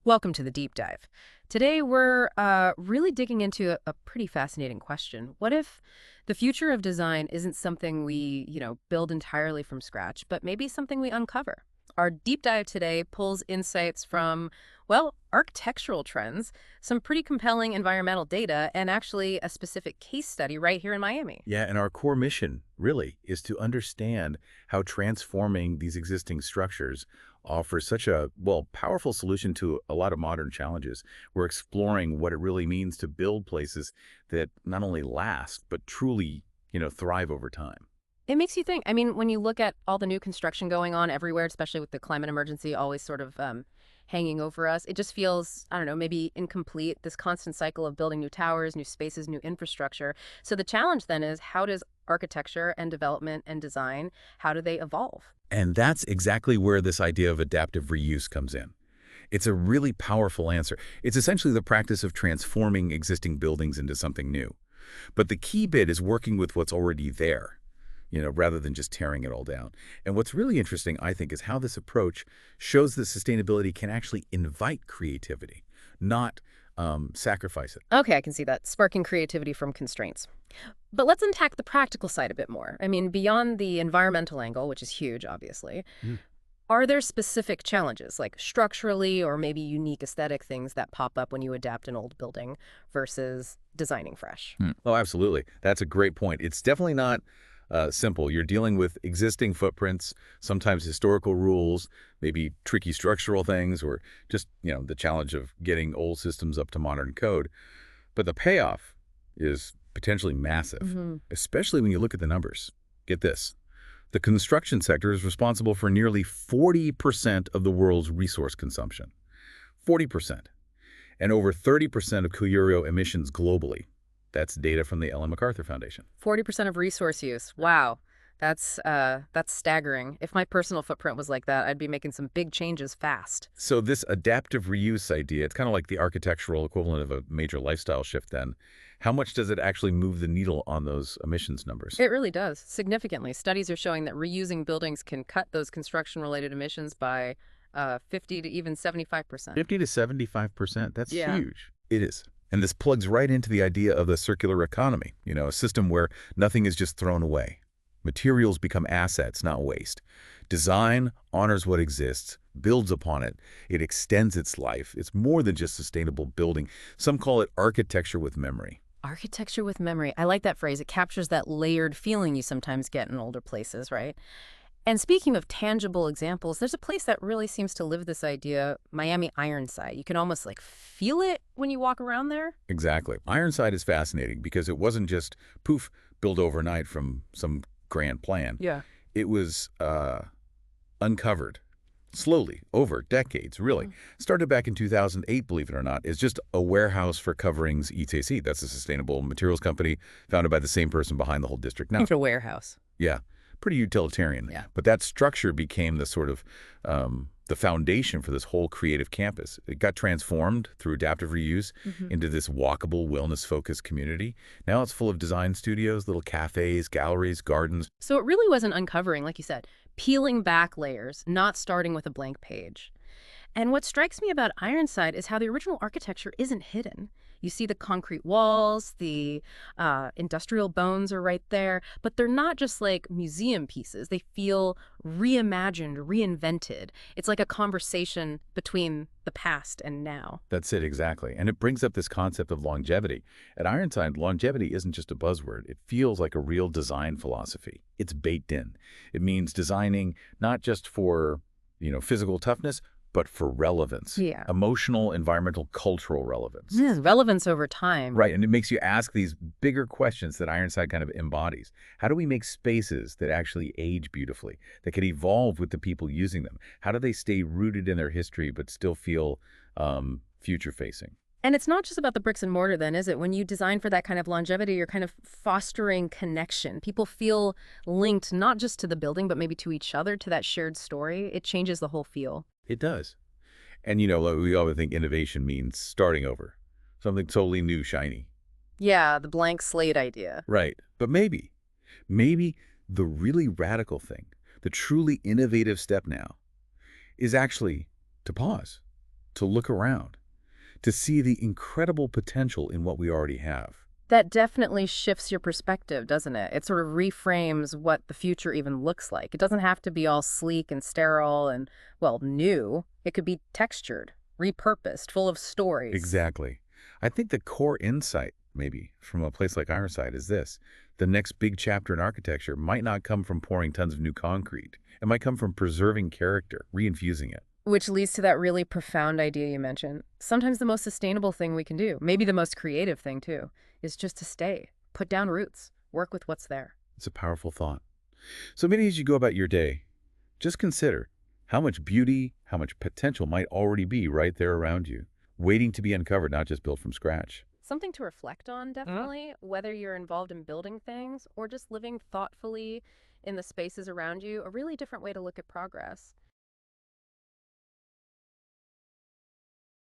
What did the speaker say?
Welcome to the deep dive. Today, we're really digging into a pretty fascinating question. What if the future of design isn't something we, build entirely from scratch, but maybe something we uncover? Our deep dive today pulls insights from, well, architectural trends, some pretty compelling environmental data, and actually a specific case study right here in Miami. Yeah, and our core mission really is to understand how transforming these existing structures offers such a, well, powerful solution to a lot of modern challenges. We're exploring what it really means to build places that not only last, but truly, thrive over time. It makes you think. I mean, when you look at all the new construction going on everywhere, especially with the climate emergency always sort of hanging over us, it just feels, I don't know, maybe incomplete, this constant cycle of building new towers, new spaces, new infrastructure. So the challenge then is, how does architecture and development and design, how do they evolve? And that's exactly where this idea of adaptive reuse comes in. It's a really powerful answer. It's essentially the practice of transforming existing buildings into something new. But the key bit is working with what's already there, rather than just tearing it all down. And what's really interesting, I think, is how this approach shows that sustainability can actually invite creativity, not sacrifice it. Okay, I can see that, sparking creativity from constraints. But let's unpack the practical side a bit more. I mean, beyond the environmental angle, which is huge, obviously, are there specific challenges, like structurally or maybe unique aesthetic things that pop up when you adapt an old building versus designing fresh? Oh, absolutely. That's a great point. It's definitely not simple. You're dealing with existing footprints, sometimes historical rules, maybe tricky structural things, or just, the challenge of getting old systems up to modern code. But the payoff is potentially massive, especially when you look at the numbers. Get this. The construction sector is responsible for nearly 40% of the world's resource consumption. 40%. And over 30% of Curio emissions globally. That's data from the Ellen MacArthur Foundation. 40% of resource use. Wow. That's staggering. If my personal footprint was like that, I'd be making some big changes fast. So this adaptive reuse idea, it's kind of like the architectural equivalent of a major lifestyle shift then. How much does it actually move the needle on those emissions numbers? It really does, significantly. Studies are showing that reusing buildings can cut those construction-related emissions by 50 to even 75%. 50 to 75%. That's Yeah. huge. It is. And this plugs right into the idea of the circular economy, a system where nothing is just thrown away. Materials become assets, not waste. Design honors what exists, builds upon it. It extends its life. It's more than just sustainable building. Some call it architecture with memory. Architecture with memory. I like that phrase. It captures that layered feeling you sometimes get in older places, right? And speaking of tangible examples, there's a place that really seems to live this idea, Miami Ironside. You can almost like feel it when you walk around there. Exactly. Ironside is fascinating because it wasn't just, poof, built overnight from some grand plan. Yeah. It was uncovered slowly over decades, really. Started back in 2008, believe it or not, as just a warehouse for coverings ETC. That's a sustainable materials company founded by the same person behind the whole district now. It's a warehouse. Yeah, pretty utilitarian. Yeah. But that structure became the sort of the foundation for this whole creative campus. It got transformed through adaptive reuse into this walkable, wellness-focused community. Now it's full of design studios, little cafes, galleries, gardens. So it really wasn't uncovering, like you said, peeling back layers, not starting with a blank page. And what strikes me about Ironside is how the original architecture isn't hidden. You see the concrete walls, the industrial bones are right there, but they're not just like museum pieces. They feel reimagined, reinvented. It's like a conversation between the past and now. That's it, exactly. And it brings up this concept of longevity. At Ironside, longevity isn't just a buzzword. It feels like a real design philosophy. It's baked in. It means designing not just for, physical toughness, but for relevance. Yeah. Emotional, environmental, cultural relevance. Relevance over time. Right, and it makes you ask these bigger questions that Ironside kind of embodies. How do we make spaces that actually age beautifully, that can evolve with the people using them? How do they stay rooted in their history but still feel future-facing? And it's not just about the bricks and mortar then, is it? When you design for that kind of longevity, you're kind of fostering connection. People feel linked not just to the building, but maybe to each other, to that shared story. It changes the whole feel. It does. And, we always think innovation means starting over, something totally new, shiny. Yeah, the blank slate idea. Right. But maybe the really radical thing, the truly innovative step now, is actually to pause, to look around, to see the incredible potential in what we already have. That definitely shifts your perspective, doesn't it? It sort of reframes what the future even looks like. It doesn't have to be all sleek and sterile and, well, new. It could be textured, repurposed, full of stories. Exactly. I think the core insight, maybe, from a place like Ironside is this. The next big chapter in architecture might not come from pouring tons of new concrete. It might come from preserving character, reinfusing it. Which leads to that really profound idea you mentioned. Sometimes the most sustainable thing we can do, maybe the most creative thing too, is just to stay, put down roots, work with what's there. It's a powerful thought. So maybe as you go about your day, just consider how much beauty, how much potential might already be right there around you, waiting to be uncovered, not just built from scratch. Something to reflect on, definitely, whether you're involved in building things or just living thoughtfully in the spaces around you, a really different way to look at progress.